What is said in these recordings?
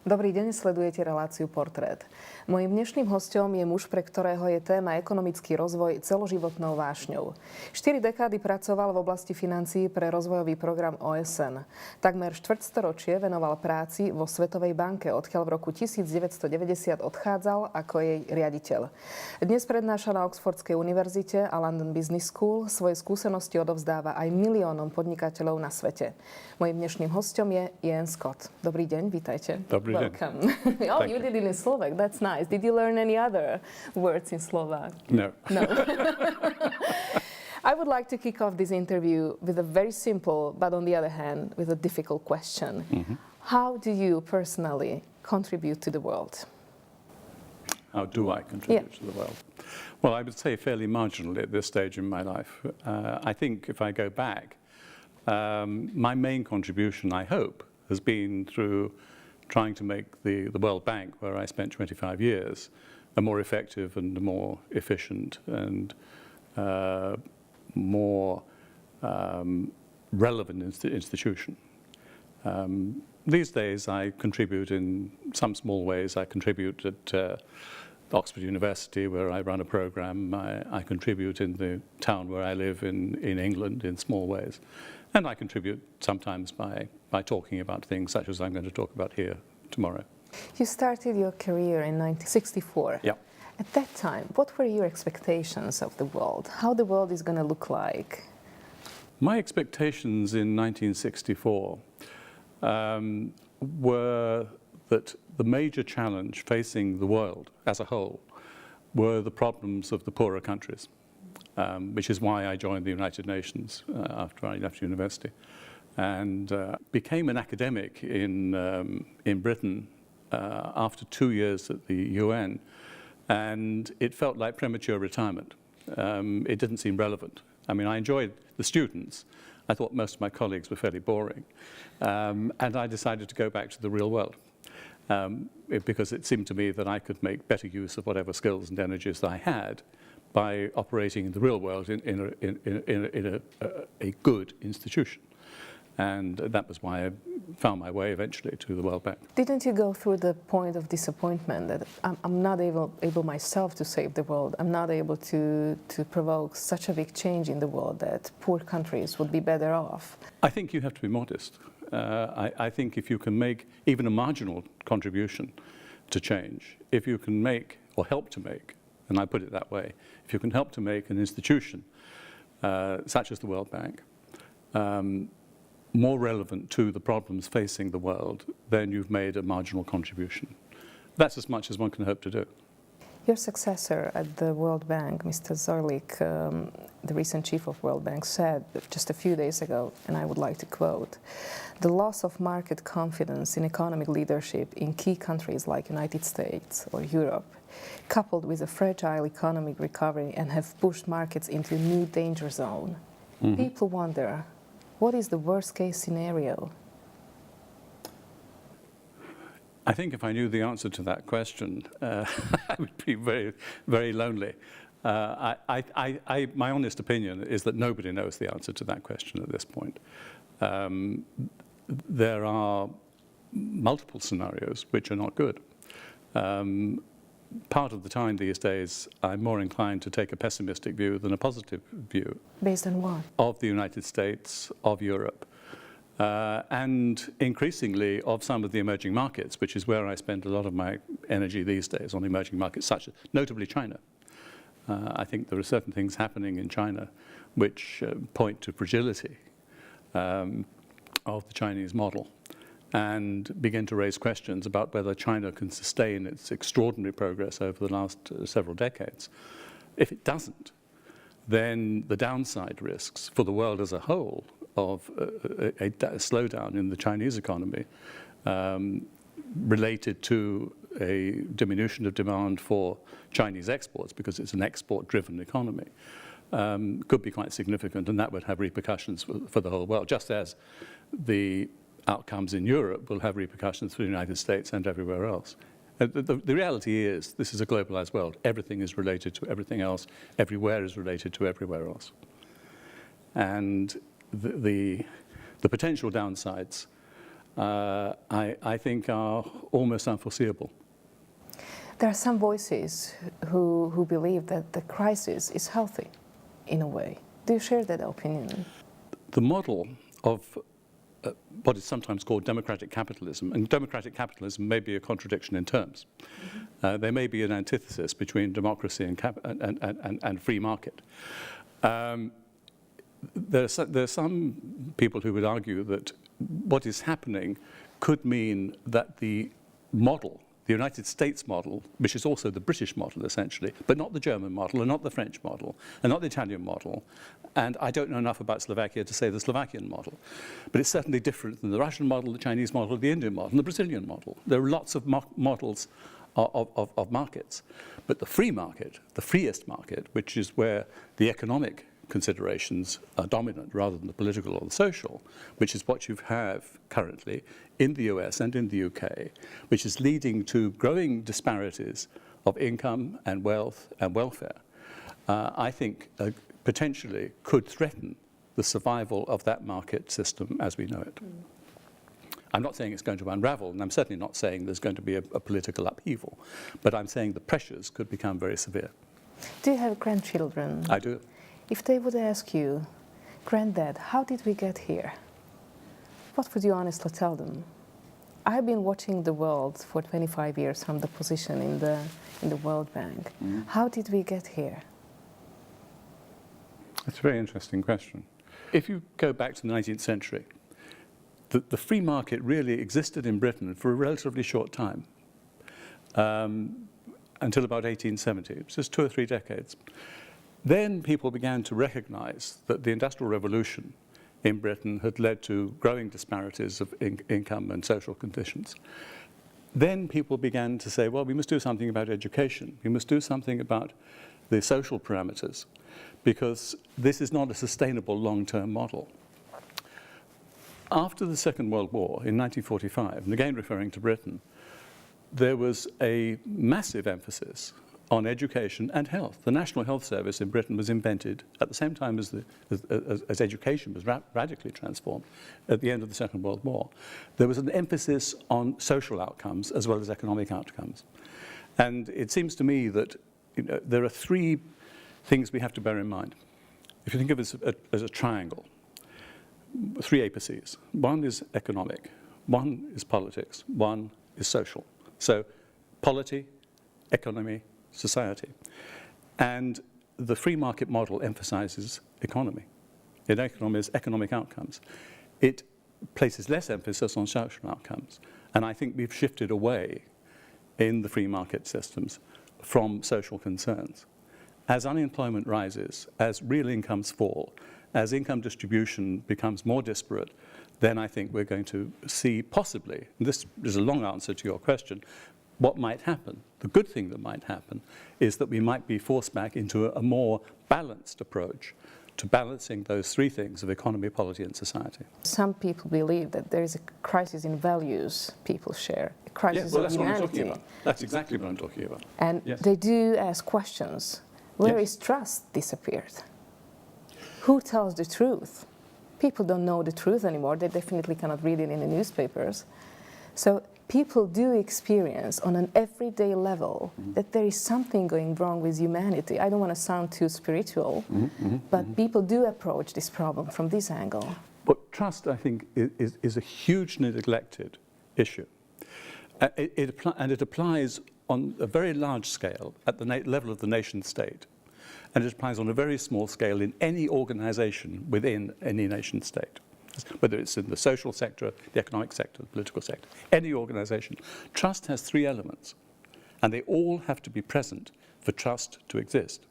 Dobrý deň, sledujete reláciu Portrét. Mojím dnešným hosťom je muž, pre ktorého je téma ekonomický rozvoj celoživotnou vášňou. 4 dekády pracoval v oblasti financií pre rozvojový program OSN. Takmer štvrtstoročie venoval práci vo Svetovej banke, odkiaľ v roku 1990 odchádzal ako jej riaditeľ. Dnes prednáša na Oxfordskej univerzite a London Business School. Svoje skúsenosti odovzdáva aj miliónom podnikateľov na svete. Mojím dnešným hosťom je Ian Scott. Dobrý deň, vítajte. Dobrý Welcome. Oh, you did it in Slovak. That's nice. Did you learn any other words in Slovak? No. No. I would like to kick off this interview with a very simple, but on the other hand, with a difficult question. Mm-hmm. How do you personally contribute to the world? How do I contribute to the world? Well, I would say fairly marginally at this stage in my life. I think if I go back, my main contribution, I hope, has been through trying to make the World Bank, where I spent 25 years, a more effective and a more efficient and more relevant institution. These days I contribute in some small ways. I contribute at Oxford University, where I run a program. I contribute in the town where I live in England in small ways. And I contribute sometimes by talking about things such as I'm going to talk about here tomorrow. You started your career in 1964. Yeah. At that time, what were your expectations of the world? How the world is going to look like? My expectations in 1964 were that the major challenge facing the world as a whole were the problems of the poorer countries. Which is why I joined the United Nations after I left university, and became an academic in Britain after 2 years at the UN, and it felt like premature retirement. It didn't seem relevant. I mean, I enjoyed the students. I thought most of my colleagues were fairly boring, and I decided to go back to the real world. Because it seemed to me that I could make better use of whatever skills and energies that I had by operating in the real world in a good institution. And that was why I found my way eventually to the World Bank. Didn't you go through the point of disappointment that I'm not able myself to save the world? I'm not able to provoke such a big change in the world that poor countries would be better off? I think you have to be modest. I think if you can make even a marginal contribution to change, if you can make or help to make, and I put it that way, if you can help to make an institution such as the World Bank more relevant to the problems facing the world, then you've made a marginal contribution. That's as much as one can hope to do. Your successor at the World Bank, Mr. Zorlik, the recent chief of World Bank, said just a few days ago, and I would like to quote, "The loss of market confidence in economic leadership in key countries like United States or Europe, coupled with a fragile economic recovery, and have pushed markets into a new danger zone." Mm-hmm. People wonder, what is the worst case scenario? I think if I knew the answer to that question, I would be very, very lonely. My honest opinion is that nobody knows the answer to that question at this point. There are multiple scenarios which are not good. Part of the time these days, I'm more inclined to take a pessimistic view than a positive view. Based on what? Of the United States, of Europe. And increasingly of some of the emerging markets, which is where I spend a lot of my energy these days, on emerging markets, such as notably China. I think there are certain things happening in China which point to fragility of the Chinese model and begin to raise questions about whether China can sustain its extraordinary progress over the last several decades. If it doesn't, then the downside risks for the world as a whole of a slowdown in the Chinese economy related to a diminution of demand for Chinese exports, because it's an export-driven economy, could be quite significant, and that would have repercussions for the whole world, just as the outcomes in Europe will have repercussions for the United States and everywhere else. The reality is, this is a globalized world. Everything is related to everything else. Everywhere is related to everywhere else. And the potential downsides I think are almost unforeseeable. There are some voices who believe that the crisis is healthy, in a way. Do you share that opinion? The model of what is sometimes called democratic capitalism, and democratic capitalism may be a contradiction in terms. There may be an antithesis between democracy and free market. There are some people who would argue that what is happening could mean that the model, the United States model, which is also the British model essentially, but not the German model and not the French model and not the Italian model, and I don't know enough about Slovakia to say the Slovakian model, but it's certainly different than the Russian model, the Chinese model, the Indian model, and the Brazilian model. There are lots of models of markets, but the free market, the freest market, which is where the economic considerations are dominant rather than the political or the social, which is what you have currently in the US and in the UK, which is leading to growing disparities of income and wealth and welfare, I think potentially could threaten the survival of that market system as we know it. I'm not saying it's going to unravel, and I'm certainly not saying there's going to be a political upheaval, but I'm saying the pressures could become very severe. Do you have grandchildren? I do. If they would ask you, Granddad, how did we get here? What would you honestly tell them? I've been watching the world for 25 years from the position in the World Bank. How did we get here? That's a very interesting question. If you go back to the 19th century, the free market really existed in Britain for a relatively short time, until about 1870, just 2 or 3 decades. Then people began to recognize that the Industrial Revolution in Britain had led to growing disparities of income and social conditions. Then people began to say, well, we must do something about education. We must do something about the social parameters, because this is not a sustainable long-term model. After the Second World War in 1945, and again referring to Britain, there was a massive emphasis on education and health. The National Health Service in Britain was invented at the same time as education was radically transformed at the end of the Second World War. There was an emphasis on social outcomes as well as economic outcomes. And it seems to me that there are 3 things we have to bear in mind. If you think of it as a triangle, 3 apices. 1 is economic, 1 is politics, 1 is social. So polity, economy, society. And the free market model emphasizes economy. It economizes economic outcomes. It places less emphasis on social outcomes. And I think we've shifted away in the free market systems from social concerns. As unemployment rises, as real incomes fall, as income distribution becomes more disparate, then I think we're going to see possibly, and this is a long answer to your question, what might happen. The good thing that might happen is that we might be forced back into a more balanced approach to balancing those 3 things of economy, polity, and society. Some people believe that there is a crisis in values people share, a crisis of humanity. That's what I'm talking about. That's exactly what I'm talking about. And they do ask questions. Where is trust disappeared? Who tells the truth? People don't know the truth anymore. They definitely cannot read it in the newspapers. So people do experience on an everyday level that there is something going wrong with humanity. I don't want to sound too spiritual, but people do approach this problem from this angle. But trust, I think, is a hugely neglected issue. And it applies on a very large scale at the level of the nation state. And it applies on a very small scale in any organization within any nation state. Whether it's in the social sector, the economic sector, the political sector, any organization. Trust has 3 elements, and they all have to be present for trust to exist.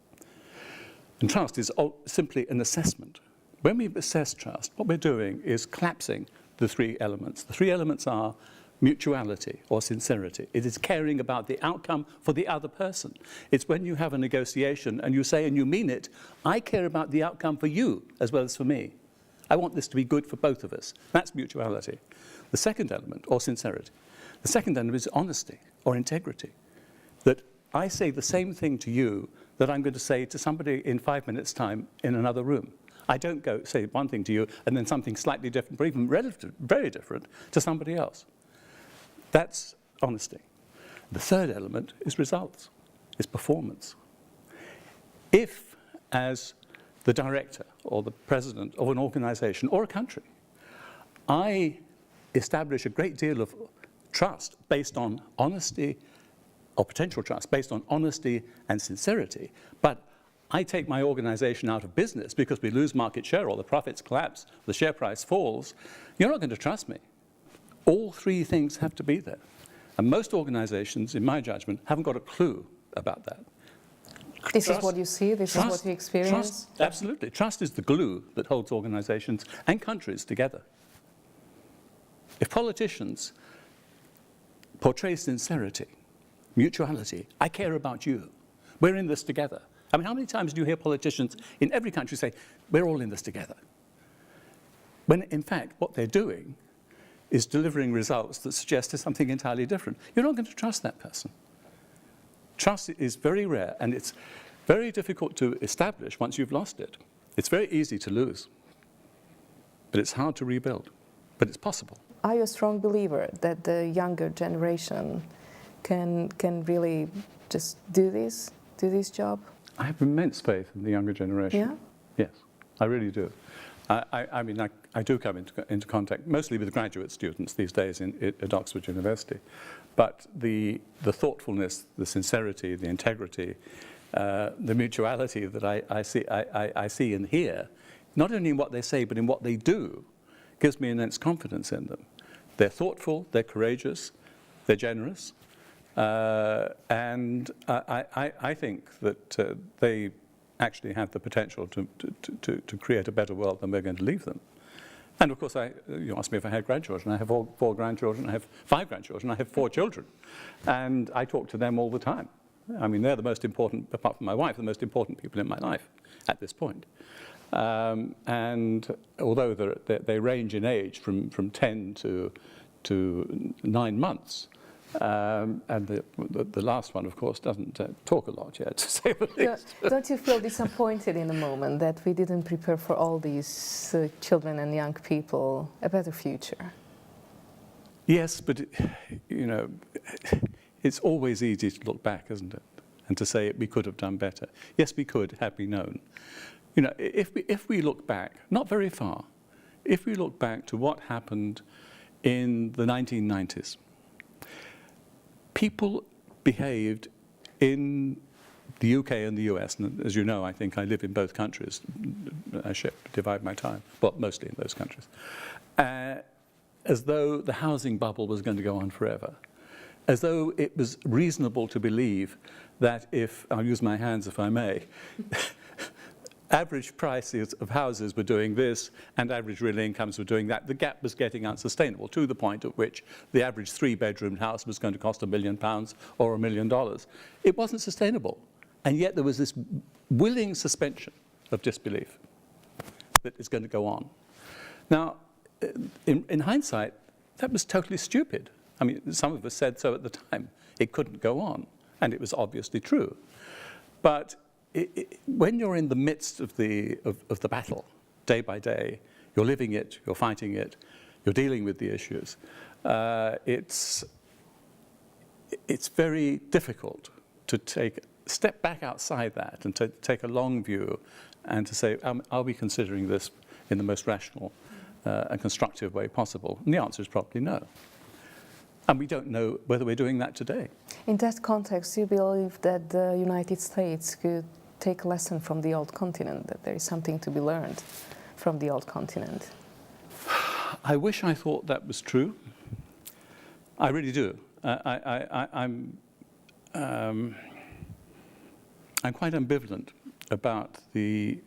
And trust is simply an assessment. When we assess trust, what we're doing is collapsing the 3 elements. The 3 elements are mutuality or sincerity. It is caring about the outcome for the other person. It's when you have a negotiation and you say, and you mean it, I care about the outcome for you as well as for me. I want this to be good for both of us. That's mutuality. The second element, or sincerity, the second element is honesty or integrity. That I say the same thing to you that I'm going to say to somebody in 5 minutes' time in another room. I don't go say one thing to you and then something slightly different, or even very different to somebody else. That's honesty. The third element is results, is performance. If, as the director or the president of an organization or a country, I establish a great deal of trust based on honesty, or potential trust based on honesty and sincerity, but I take my organization out of business because we lose market share or the profits collapse, the share price falls, you're not going to trust me. All three things have to be there. And most organizations, in my judgment, haven't got a clue about that. This is what you see, this is what you experience? Absolutely. Trust is the glue that holds organizations and countries together. If politicians portray sincerity, mutuality, I care about you, we're in this together. I mean, how many times do you hear politicians in every country say, we're all in this together? When in fact, what they're doing is delivering results that suggest there's something entirely different. You're not going to trust that person. Trust is very rare, and it's very difficult to establish once you've lost it. It's very easy to lose, but it's hard to rebuild, but it's possible. Are you a strong believer that the younger generation can really just do this job? I have immense faith in the younger generation. Yeah? Yes, I really do. I mean, I do come into contact mostly with graduate students these days at Oxford University, but the thoughtfulness, the sincerity, the integrity, the mutuality that I see and hear, not only in what they say but in what they do, gives me immense confidence in them. They're thoughtful, they're courageous, they're generous, and I think that they actually have the potential to create a better world than we're going to leave them. And of course, you asked me if I had grandchildren. I have four grandchildren, I have 5 grandchildren, I have 4 children. And I talk to them all the time. I mean, they're the most important, apart from my wife, the most important people in my life at this point. And although they range in age from 10 to 9 months, and the last one, of course, doesn't talk a lot yet, to say the least. Don't you feel disappointed in the moment that we didn't prepare for all these children and young people a better future? Yes, but you know, it's always easy to look back, isn't it? And to say we could have done better. Yes, we could, had we known. You know, if we look back, not very far, if we look back to what happened in the 1990s, people behaved in the UK and the US, and as you know, I think I live in both countries. I divide my time, well, mostly in those countries, as though the housing bubble was going to go on forever, as though it was reasonable to believe that if, I'll use my hands if I may, average prices of houses were doing this and average real incomes were doing that, the gap was getting unsustainable to the point at which the average 3-bedroom house was going to cost £1 million or $1 million. It wasn't sustainable. And yet there was this willing suspension of disbelief that is going to go on. Now, in hindsight, that was totally stupid. I mean, some of us said so at the time. It couldn't go on, and it was obviously true. But when you're in the midst of the battle, day by day, you're living it, you're fighting it, you're dealing with the issues, it's very difficult to step back outside that and to take a long view and to say, are we considering this in the most rational and constructive way possible? And the answer is probably no. And we don't know whether we're doing that today. In that context, you believe that the United States could take a lesson from the old continent, that there is something to be learned from the old continent? I wish I thought that was true. I really do. I'm quite ambivalent about the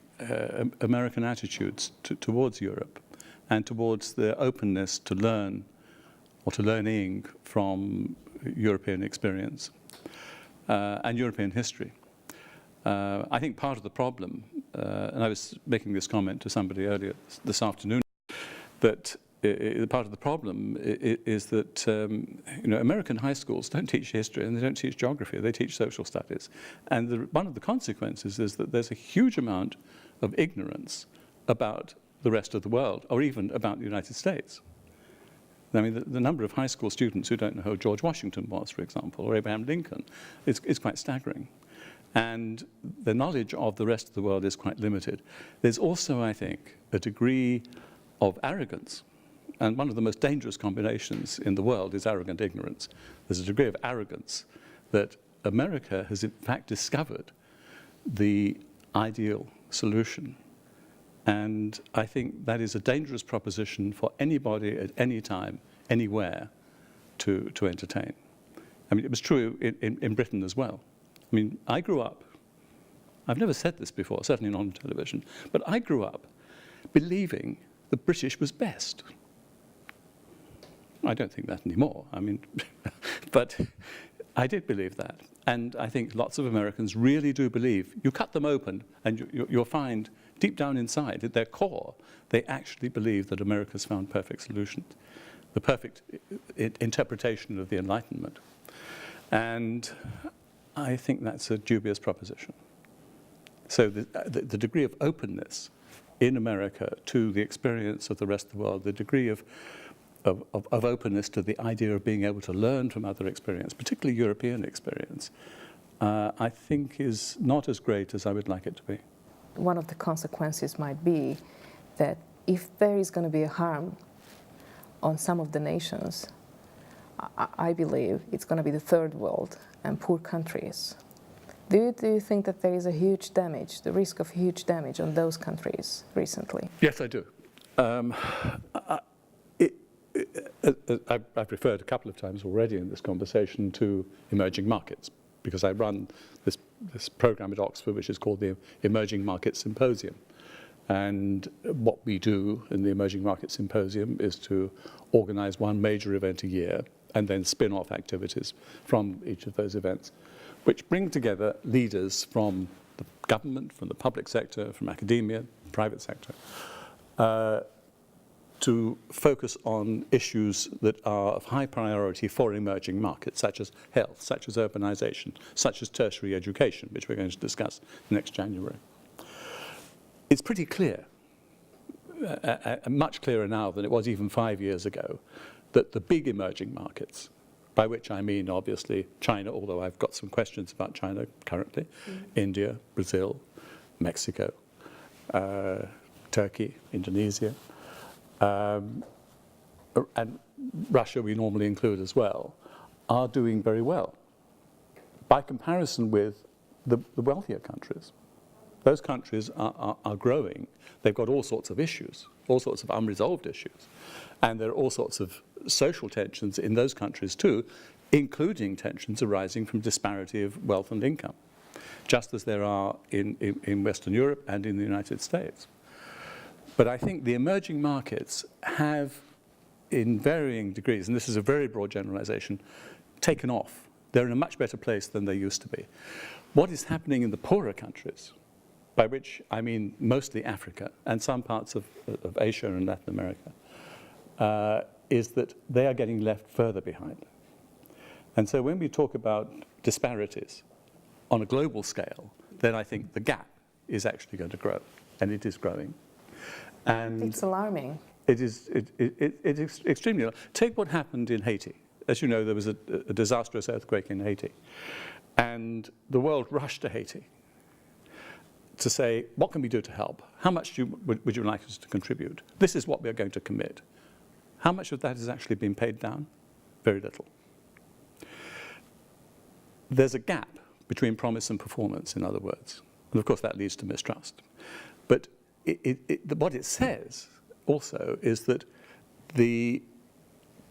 American attitudes towards Europe and towards the openness to learn or to learning from European experience and European history. I think part of the problem, and I was making this comment to somebody earlier this afternoon, that part of the problem is that you know, American high schools don't teach history and they don't teach geography, they teach social studies. And one of the consequences is that there's a huge amount of ignorance about the rest of the world, or even about the United States. I mean, the number of high school students who don't know who George Washington was, for example, or Abraham Lincoln, is quite staggering. And the knowledge of the rest of the world is quite limited. There's also, I think, a degree of arrogance. And one of the most dangerous combinations in the world is arrogant ignorance. There's a degree of arrogance that America has in fact discovered the ideal solution. And I think that is a dangerous proposition for anybody at any time, anywhere, to entertain. I mean, it was true in Britain as well. I mean, I grew up, I've never said this before, certainly not on television, but I grew up believing the British was best. I don't think that anymore. I mean, but I did believe that. And I think lots of Americans really do believe. You cut them open and you'll find deep down inside, at their core, they actually believe that America's found perfect solutions, the perfect interpretation of the Enlightenment. And I think that's a dubious proposition. So the degree of openness in America to the experience of the rest of the world, the degree of openness to the idea of being able to learn from other experience, particularly European experience, I think is not as great as I would like it to be. One of the consequences might be that if there is going to be a harm on some of the nations, I believe it's going to be the third world and poor countries. Do you think that there is a huge damage, the risk of huge damage on those countries recently? Yes, I do. I've referred a couple of times already in this conversation to emerging markets, because I run this program at Oxford, which is called the Emerging Markets Symposium. And what we do in the Emerging Markets Symposium is to organize one major event a year and then spin off activities from each of those events, which bring together leaders from the government, from the public sector, from academia, private sector, to focus on issues that are of high priority for emerging markets, such as health, such as urbanization, such as tertiary education, which we're going to discuss next January. It's pretty clear, much clearer now than it was even 5 years ago, that the big emerging markets, by which I mean obviously China, although I've got some questions about China currently, India, Brazil, Mexico, Turkey, Indonesia, and Russia we normally include as well, are doing very well by comparison with the wealthier countries. Those countries are growing. They've got all sorts of issues, all sorts of unresolved issues. And there are all sorts of social tensions in those countries too, including tensions arising from disparity of wealth and income, just as there are in Western Europe and in the United States. But I think the emerging markets have, in varying degrees, and this is a very broad generalization, taken off. They're in a much better place than they used to be. What is happening in the poorer countries, by which I mean mostly Africa and some parts of Asia and Latin America, is that they are getting left further behind. And so when we talk about disparities on a global scale, then I think the gap is actually going to grow, and it is growing. And it's alarming. It is extremely alarming. Take what happened in Haiti. As you know, there was a disastrous earthquake in Haiti. And the world rushed to Haiti to say, what can we do to help? How much would you like us to contribute? This is what we're going to commit. How much of that has actually been paid down? Very little. There's a gap between promise and performance, in other words. And of course, that leads to mistrust. But what it says also is that the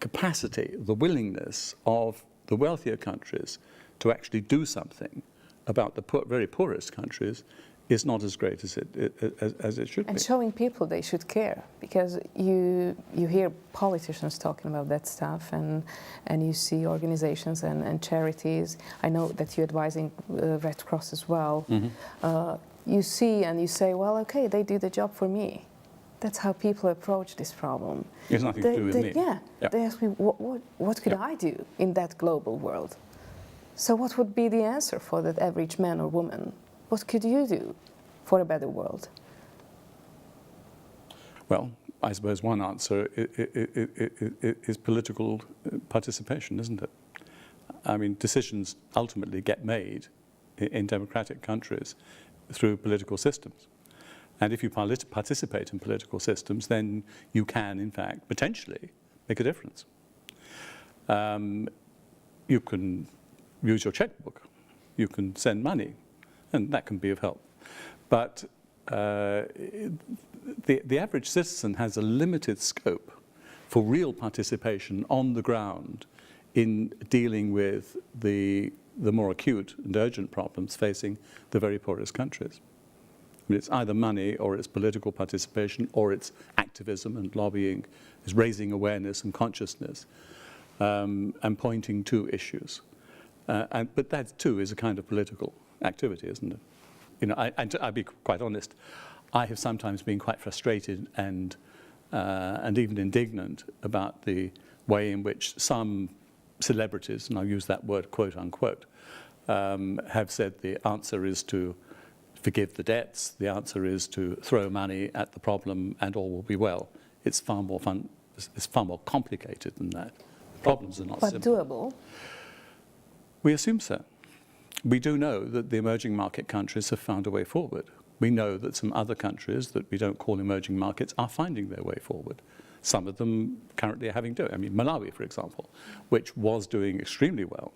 capacity, the willingness of the wealthier countries to actually do something about the very poorest countries is not as great as it should be. And showing people they should care, because you hear politicians talking about that stuff, and you see organizations and charities. I know that you're advising Red Cross as well. Mm-hmm. You see and you say, well, okay, they do the job for me. That's how people approach this problem. It's nothing to do with me. Yeah, they ask me, what could I do in that global world? So what would be the answer for that average man or woman? What could you do for a better world? Well, I suppose one answer is political participation, isn't it? I mean, decisions ultimately get made in democratic countries through political systems. And if you participate in political systems, then you can, in fact, potentially make a difference. You can use your checkbook, you can send money, and that can be of help. But the average citizen has a limited scope for real participation on the ground in dealing with the more acute and urgent problems facing the very poorest countries. I mean, it's either money, or it's political participation, or it's activism and lobbying, it's raising awareness and consciousness, and pointing to issues. But that too is a kind of political activity, isn't it? You know, I'll be quite honest, I have sometimes been quite frustrated and even indignant about the way in which some celebrities, and I'll use that word quote unquote, have said the answer is to forgive the debts, the answer is to throw money at the problem and all will be well. It's far more fun, it's far more complicated than that. Problems are not simple. But doable? We assume so. We do know that the emerging market countries have found a way forward. We know that some other countries that we don't call emerging markets are finding their way forward. Some of them currently are having to do it. I mean, Malawi, for example, which was doing extremely well,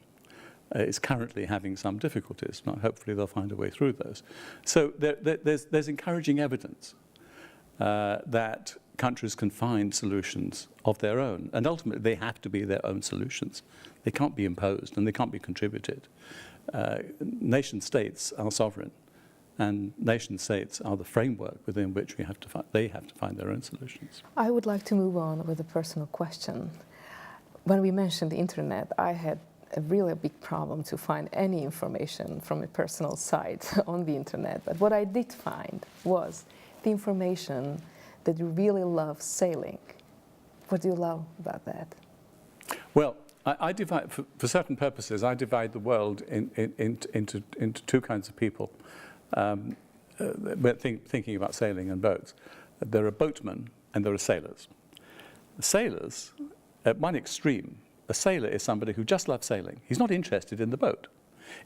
is currently having some difficulties. Now, hopefully they'll find a way through those. So there's encouraging evidence that countries can find solutions of their own. And ultimately, they have to be their own solutions. They can't be imposed and they can't be contributed. Nation states are sovereign, and nation states are the framework within which they have to find their own solutions. I would like to move on with a personal question. When we mentioned the internet, I had a really big problem to find any information from a personal site on the internet. But what I did find was the information that you really love sailing. What do you love about that? Well, I divide, for certain purposes, I divide the world into two kinds of people. Thinking about sailing and boats. There are boatmen and there are sailors. Sailors, at one extreme, a sailor is somebody who just loves sailing. He's not interested in the boat.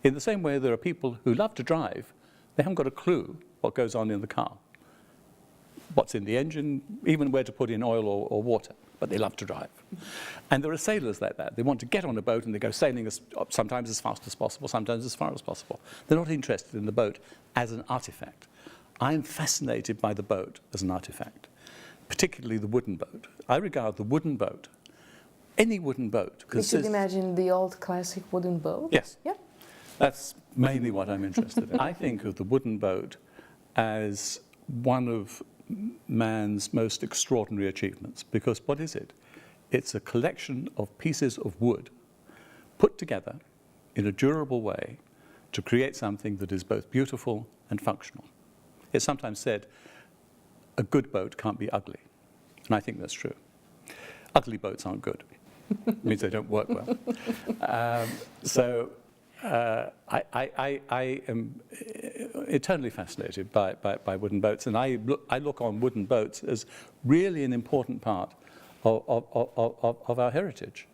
In the same way, there are people who love to drive. They haven't got a clue what goes on in the car, what's in the engine, even where to put in oil or water, but they love to drive. And there are sailors like that. They want to get on a boat and they go sailing sometimes as fast as possible, sometimes as far as possible. They're not interested in the boat as an artifact. I am fascinated by the boat as an artifact, particularly the wooden boat. I regard the wooden boat, any wooden boat. You should imagine the old classic wooden boat? Yes. Yeah. That's mainly what I'm interested in. I think of the wooden boat as one of man's most extraordinary achievements, because what is it? It's a collection of pieces of wood put together in a durable way to create something that is both beautiful and functional. It's sometimes said, a good boat can't be ugly, and I think that's true. Ugly boats aren't good. It means they don't work well. I am eternally fascinated by wooden boats, and I look on wooden boats as really an important part of our heritage,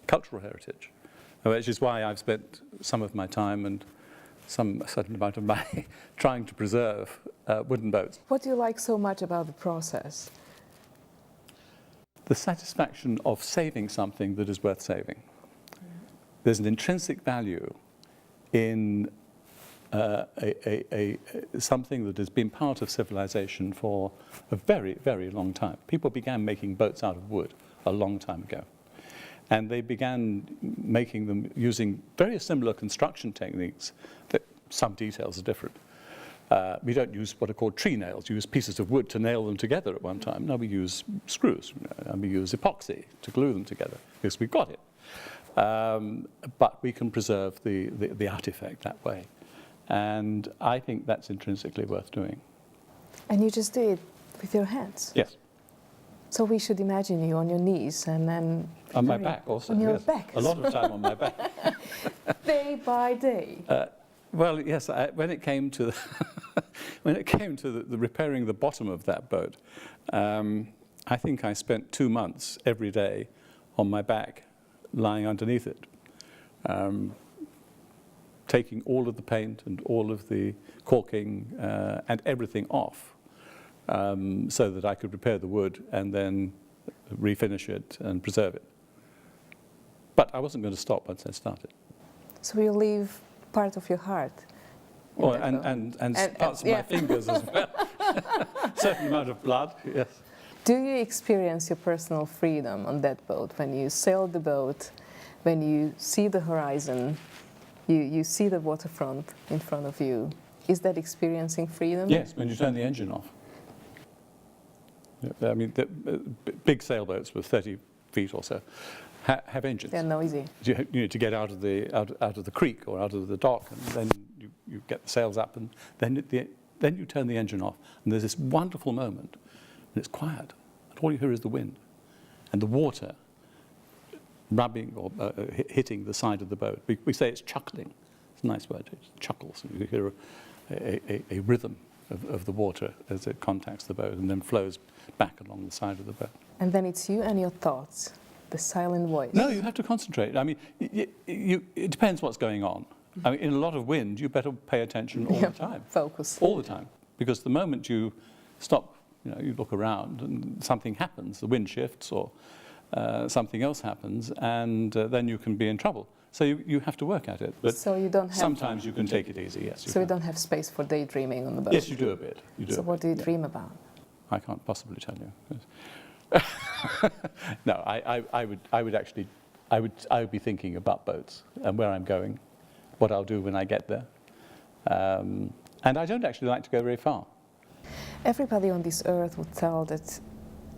cultural heritage, which is why I've spent some of my time and a certain amount of money trying to preserve wooden boats. What do you like so much about the process? The satisfaction of saving something that is worth saving. There's an intrinsic value in something that has been part of civilization for a very, very long time. People began making boats out of wood a long time ago. And they began making them using very similar construction techniques, that some details are different. We don't use what are called tree nails. We use pieces of wood to nail them together at one time. Now we use screws, and we use epoxy to glue them together, because we've got it. But we can preserve the artifact that way. And I think that's intrinsically worth doing. And you just do it with your hands? Yes. So we should imagine you on your knees and then... On my back also, on your yes. back. A lot of time on my back. Day by day. Well, yes, when it came to when it came to the repairing the bottom of that boat, I think I spent 2 months every day on my back, lying underneath it, taking all of the paint and all of the caulking and everything off, so that I could repair the wood and then refinish it and preserve it. But I wasn't going to stop once I started. So you leave part of your heart. Oh, and parts of my fingers as well. Certain amount of blood, yes. Do you experience your personal freedom on that boat when you sail the boat, when you see the horizon, you see the waterfront in front of you? Is that experiencing freedom? Yes, when you turn the engine off. I mean, big sailboats with 30 feet or so have engines. They're noisy. You need to get out of the creek or out of the dock, and then you get the sails up, and then you turn the engine off, and there's this wonderful moment, and it's quiet, and all you hear is the wind, and the water rubbing or hitting the side of the boat. We say it's chuckling. It's a nice word. It chuckles, and you hear a rhythm of the water as it contacts the boat and then flows back along the side of the boat. And then it's you and your thoughts, the silent voice. No, you have to concentrate. I mean, it depends what's going on. I mean, in a lot of wind, you better pay attention all the time. Focus. All the time. Because the moment you stop, you look around and something happens, the wind shifts or something else happens, and then you can be in trouble. So you have to work at it. But so you don't have sometimes you can take it easy, yes. So you don't have space for daydreaming on the boat? Yes, you do a bit. So what do you dream about? I can't possibly tell you. No, I would be thinking about boats and where I'm going, what I'll do when I get there. And I don't actually like to go very far. Everybody on this earth would tell that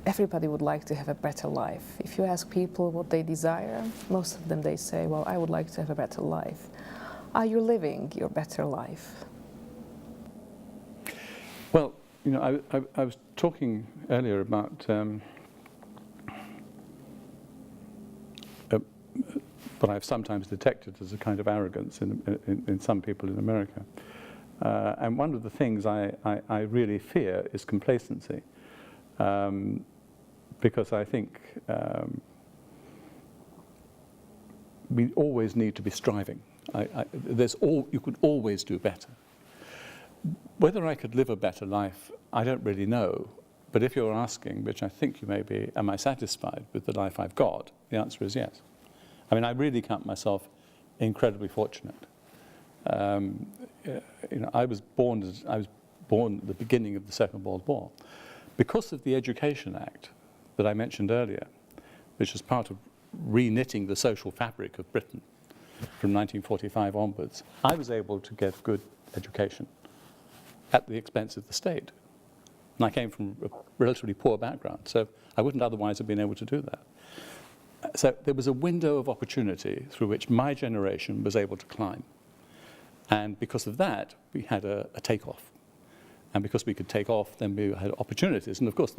everybody would like to have a better life. If you ask people what they desire, most of them they say, well, I would like to have a better life. Are you living your better life? Well, I was talking earlier about what I've sometimes detected as a kind of arrogance in some people in America. And one of the things I really fear is complacency. Because I think we always need to be striving. You could always do better. Whether I could live a better life, I don't really know. But if you're asking, which I think you may be, am I satisfied with the life I've got? The answer is yes. I mean, I really count myself incredibly fortunate. I was born at the beginning of the Second World War. Because of the Education Act that I mentioned earlier, which was part of re-knitting the social fabric of Britain from 1945 onwards, I was able to get good education at the expense of the state. And I came from a relatively poor background, so I wouldn't otherwise have been able to do that. So there was a window of opportunity through which my generation was able to climb. And because of that, we had a takeoff. And because we could take off, then we had opportunities. And of course,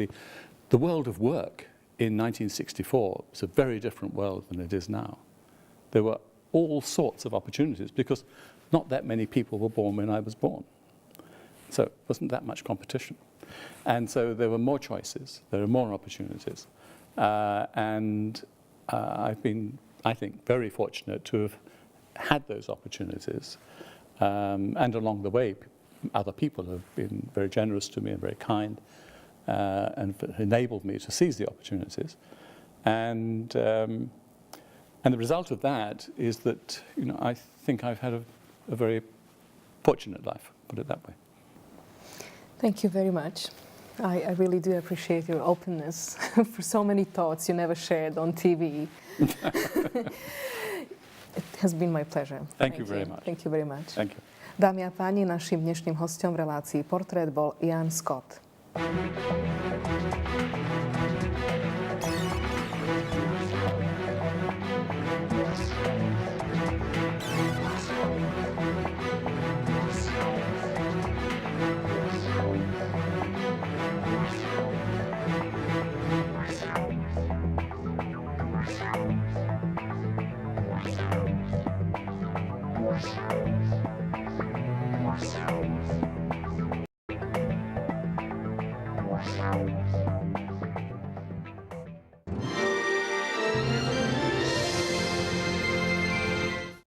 the world of work in 1964 was a very different world than it is now. There were all sorts of opportunities because not that many people were born when I was born. So it wasn't that much competition. And so there were more choices, there were more opportunities. And I've been, I think, very fortunate to have had those opportunities. And along the way, other people have been very generous to me and very kind and enabled me to seize the opportunities. And the result of that is that, I think I've had a very fortunate life, put it that way. Thank you very much. I really do appreciate your openness for so many thoughts you never shared on TV. It has been my pleasure. Thank you very much. Thank you very much. Thank you. Dámy a páni, naším dnešným hosťom v relácii Portrét bol Ian Scott.